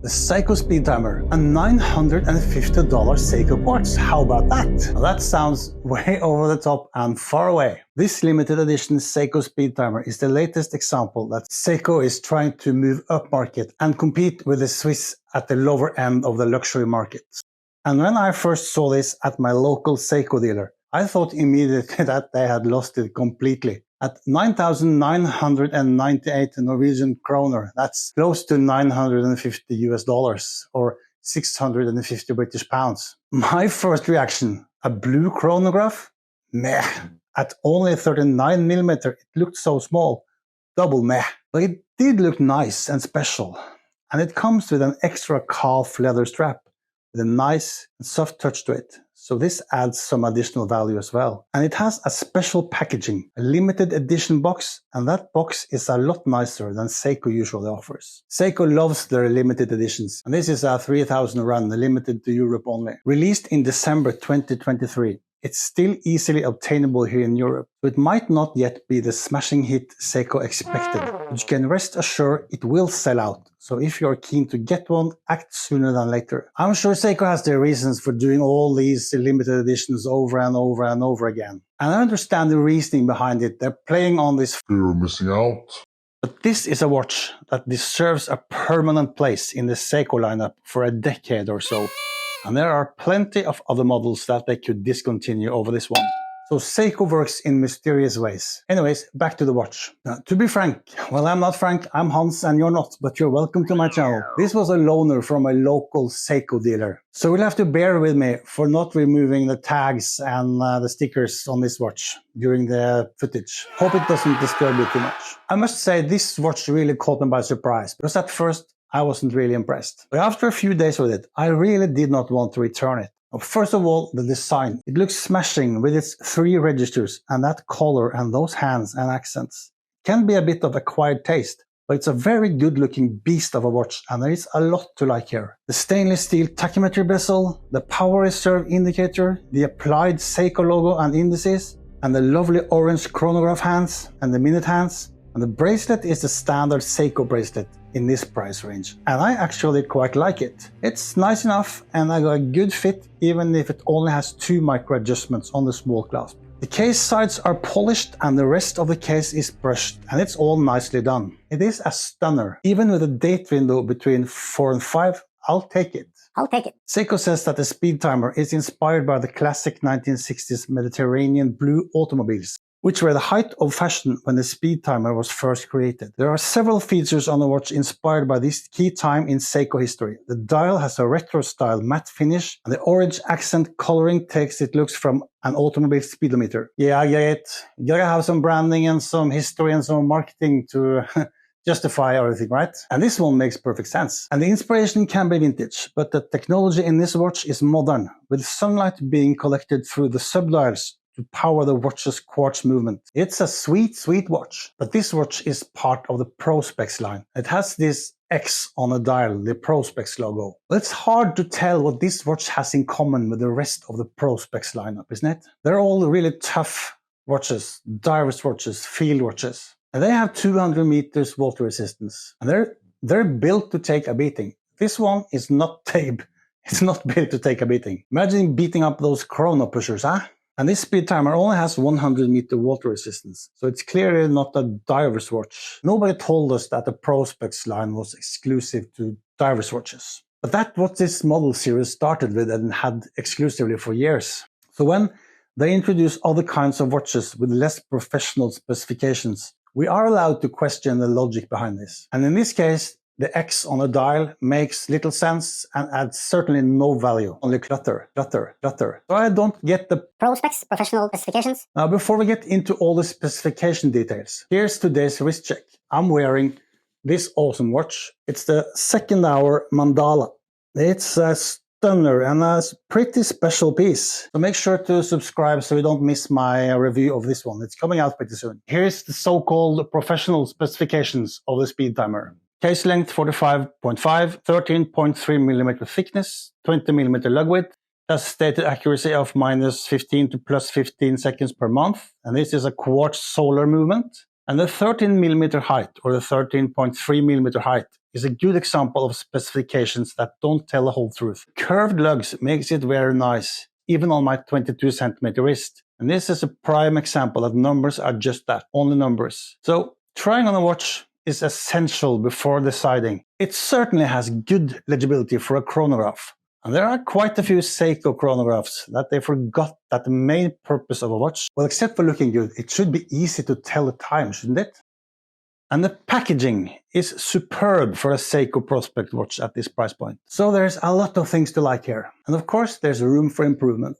the Seiko Speedtimer, a $950 Seiko Quartz. How about that? Well, that sounds way over the top and far away. This limited edition Seiko Speedtimer is the latest example that Seiko is trying to move upmarket and compete with the Swiss at the lower end of the luxury market. And when I first saw this at my local Seiko dealer, I thought immediately that they had lost it completely. At 9,998 Norwegian kroner, that's close to $950 or 650 British pounds. My first reaction, a blue chronograph? Meh. At only 39mm, it looked so small. Double meh. But it did look nice and special. And it comes with an extra calf leather strap with a nice and soft touch to it. So this adds some additional value as well. And it has a special packaging, a limited edition box, and that box is a lot nicer than Seiko usually offers. Seiko loves their limited editions, and this is a 3000 run, limited to Europe only. Released in December 2023. It's still easily obtainable here in Europe, so it might not yet be the smashing hit Seiko expected, but you can rest assured it will sell out. So if you're keen to get one, act sooner than later. I'm sure Seiko has their reasons for doing all these limited editions over and over and over again. And I understand the reasoning behind it. They're playing on this fear of missing out. But this is a watch that deserves a permanent place in the Seiko lineup for a decade or so. And there are plenty of other models that they could discontinue over this one. So Seiko works in mysterious ways. Anyways, back to the watch. Now, to be frank, well, I'm not Frank, I'm Hans and you're not, but you're welcome to my channel. This was a loaner from a local Seiko dealer. So you'll have to bear with me for not removing the tags and the stickers on this watch during the footage. Hope it doesn't disturb you too much. I must say this watch really caught me by surprise, because at first I wasn't really impressed. But after a few days with it, I really did not want to return it. First of all, the design. It looks smashing with its 3 registers, and that color and those hands and accents. Can be a bit of acquired taste, but it's a very good looking beast of a watch, and there is a lot to like here. The stainless steel tachymetry bezel, the power reserve indicator, the applied Seiko logo and indices, and the lovely orange chronograph hands and the minute hands. And the bracelet is the standard Seiko bracelet in this price range. And I actually quite like it. It's nice enough and I got a good fit even if it only has 2 micro adjustments on the small clasp. The case sides are polished and the rest of the case is brushed, and it's all nicely done. It is a stunner. Even with a date window between 4 and 5, I'll take it. I'll take it. Seiko says that the Speedtimer is inspired by the classic 1960s Mediterranean blue automobiles, which were the height of fashion when the Speedtimer was first created. There are several features on the watch inspired by this key time in Seiko history. The dial has a retro-style matte finish, and the orange accent coloring takes its looks from an automobile speedometer. Yeah, I get it. You gotta have some branding and some history and some marketing to justify everything, right? And this one makes perfect sense. And the inspiration can be vintage, but the technology in this watch is modern, with sunlight being collected through the subdials to power the watch's quartz movement. It's a sweet, sweet watch. But this watch is part of the Prospex line. It has this X on a dial, the Prospex logo. But it's hard to tell what this watch has in common with the rest of the Prospex lineup, isn't it? They're all really tough watches, diver's watches, field watches. And they have 200 meters water resistance. And they're built to take a beating. This one is not tape. It's not built to take a beating. Imagine beating up those chrono pushers, huh? And this Speedtimer only has 100 meter water resistance, so it's clearly not a diver's watch. Nobody told us that the Prospex line was exclusive to diver's watches. But that's what this model series started with and had exclusively for years. So when they introduce other kinds of watches with less professional specifications, we are allowed to question the logic behind this. And in this case, the X on a dial makes little sense and adds certainly no value, only clutter. So I don't get the Prospex professional specifications. Now, before we get into all the specification details, here's today's wrist check. I'm wearing this awesome watch. It's the second hour Mandala. It's a stunner and a pretty special piece. So make sure to subscribe so you don't miss my review of this one. It's coming out pretty soon. Here's the so-called professional specifications of the Speedtimer. Case length 45.5, 13.3mm thickness, 20mm lug width. Has stated accuracy of -15 to +15 seconds per month. And this is a quartz solar movement. And the 13mm height or the 13.3mm height is a good example of specifications that don't tell the whole truth. Curved lugs makes it very nice, even on my 22cm wrist. And this is a prime example that numbers are just that, only numbers. So trying on a watch is essential before deciding. It certainly has good legibility for a chronograph. And there are quite a few Seiko chronographs that they forgot that the main purpose of a watch, well, except for looking good, it should be easy to tell the time, shouldn't it? And the packaging is superb for a Seiko Prospex watch at this price point. So there's a lot of things to like here. And of course, there's room for improvement.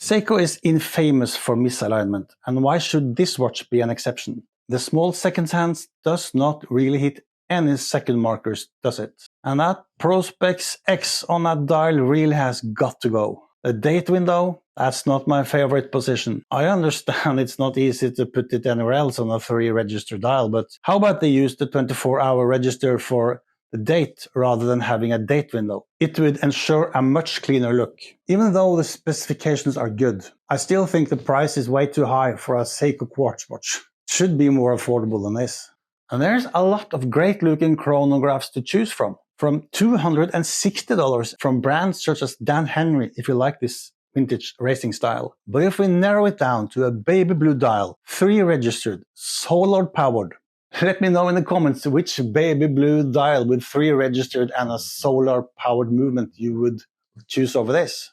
Seiko is infamous for misalignment, and why should this watch be an exception? The small second hands does not really hit any second markers, does it? And that Prospex X on that dial really has got to go. The date window, that's not my favorite position. I understand it's not easy to put it anywhere else on a 3-register dial, but how about they use the 24-hour register for the date rather than having a date window? It would ensure a much cleaner look. Even though the specifications are good, I still think the price is way too high for a Seiko Quartz watch. It should be more affordable than this. And there's a lot of great looking chronographs to choose from $260 from brands such as Dan Henry if you like this vintage racing style. But if we narrow it down to a baby blue dial, 3-registered, solar powered, let me know in the comments which baby blue dial with 3-registered and a solar powered movement you would choose over this.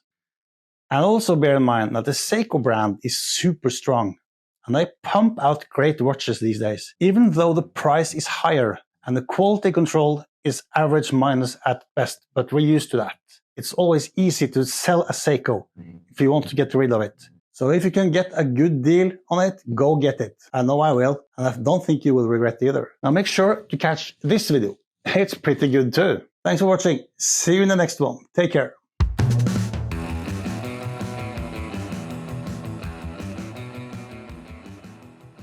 And also bear in mind that the Seiko brand is super strong. And they pump out great watches these days, even though the price is higher and the quality control is average minus at best, but we're used to that. It's always easy to sell a Seiko if you want to get rid of it. So if you can get a good deal on it, go get it. I know I will, and I don't think you will regret either. Now make sure to catch this video. It's pretty good too. Thanks for watching. See you in the next one. Take care.